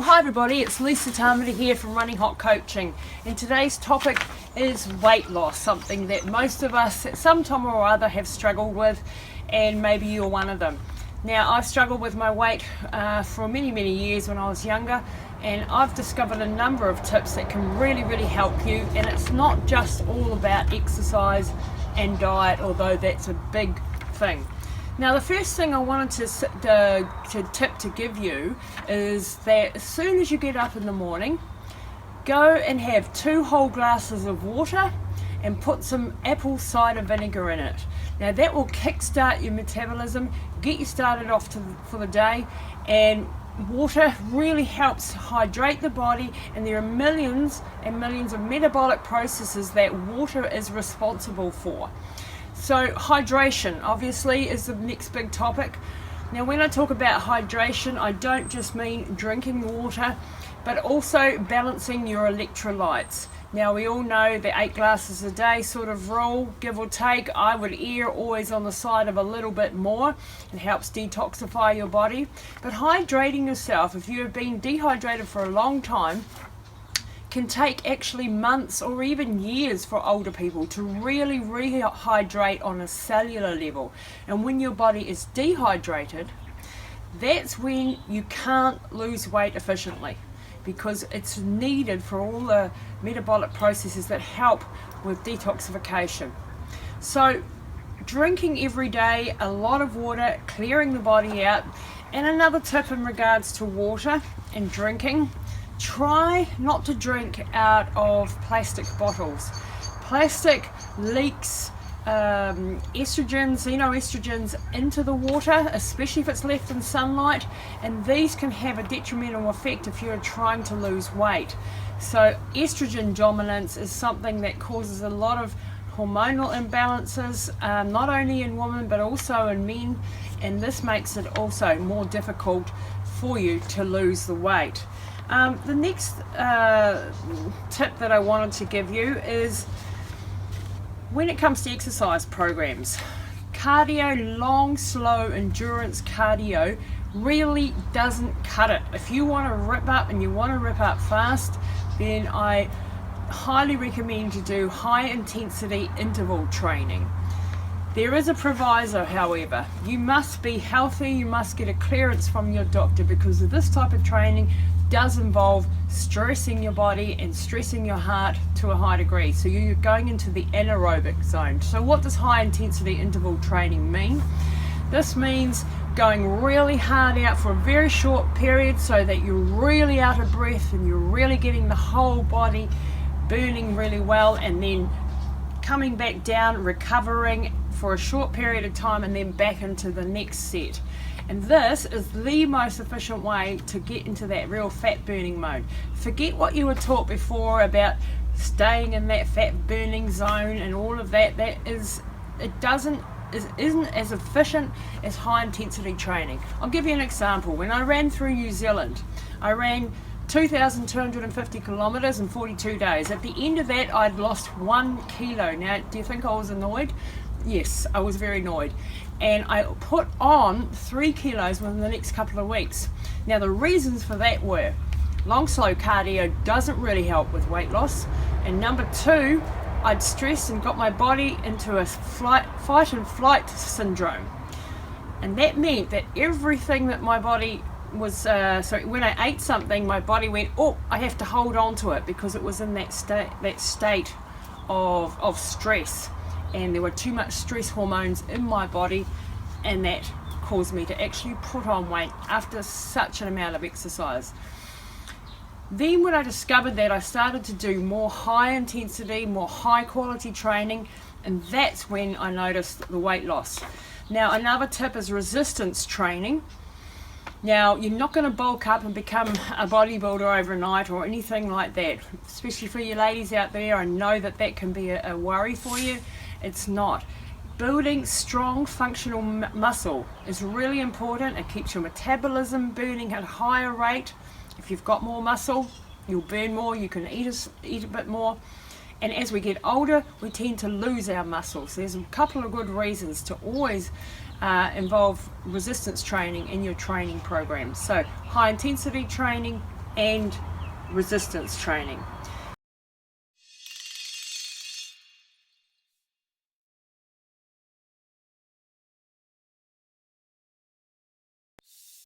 Well, hi everybody, it's Lisa Tamati here from Running Hot Coaching, and today's topic is weight loss, something that most of us at some time or other have struggled with, and maybe you're one of them. Now, I've struggled with my weight for many years when I was younger, and I've discovered a number of tips that can really help you, and it's not just all about exercise and diet, although that's a big thing. Now, the first thing I wanted to give you is that as soon as you get up in the morning, go and have 2 whole glasses of water and put some apple cider vinegar in it. Now, that will kickstart your metabolism, get you started off for the day, and water really helps hydrate the body, and there are millions and millions of metabolic processes that water is responsible for. So hydration obviously is the next big topic. Now, when I talk about hydration, I don't just mean drinking water, but also balancing your electrolytes. Now, we all know the 8 glasses a day sort of rule, give or take. I would err always on the side of a little bit more. It helps detoxify your body. But hydrating yourself, if you have been dehydrated for a long time, can take actually months or even years for older people to really rehydrate on a cellular level. And when your body is dehydrated, that's when you can't lose weight efficiently, because it's needed for all the metabolic processes that help with detoxification. So drinking every day, a lot of water, clearing the body out. And another tip in regards to water and drinking, try not to drink out of plastic bottles. Plastic leaks xenoestrogens into the water, especially if it's left in sunlight, and these can have a detrimental effect if you're trying to lose weight. So estrogen dominance is something that causes a lot of hormonal imbalances, not only in women but also in men, and this makes it also more difficult for you to lose the weight. The next tip that I wanted to give you is when it comes to exercise programs, cardio, long, slow endurance cardio really doesn't cut it. If you want to rip up and you want to rip up fast, then I highly recommend you do high intensity interval training. There is a proviso, however. You must be healthy, you must get a clearance from your doctor, because this type of training does involve stressing your body and stressing your heart to a high degree. So you're going into the anaerobic zone. So what does high intensity interval training mean? This means going really hard out for a very short period so that you're really out of breath and you're really getting the whole body burning really well, and then coming back down, recovering for a short period of time, and then back into the next set. And this is the most efficient way to get into that real fat burning mode. Forget what you were taught before about staying in that fat burning zone and all of that. Isn't as efficient as high intensity training. I'll give you an example. When I ran through New Zealand, I ran 2,250 kilometers in 42 days. At the end of that, I'd lost 1 kilo. Now, do you think I was annoyed? Yes, I was very annoyed. And I put on 3 kilos within the next couple of weeks. Now, the reasons for that were long, slow cardio doesn't really help with weight loss. And number 2, I'd stressed and got my body into a fight and flight syndrome. And that meant that everything that my body was, when I ate something, my body went, oh, I have to hold on to it, because it was in that state of stress. And there were too much stress hormones in my body, and that caused me to actually put on weight after such an amount of exercise. Then when I discovered that, I started to do more high intensity, more high quality training, and that's when I noticed the weight loss. Now, another tip is resistance training. Now, you're not going to bulk up and become a bodybuilder overnight or anything like that, especially for you ladies out there. I know that can be a worry for you. It's not. Building strong functional muscle is really important. It keeps your metabolism burning at a higher rate. If you've got more muscle, you'll burn more, you can eat a bit more. And as we get older, we tend to lose our muscles. There's a couple of good reasons to always involve resistance training in your training program. So high intensity training, and resistance training.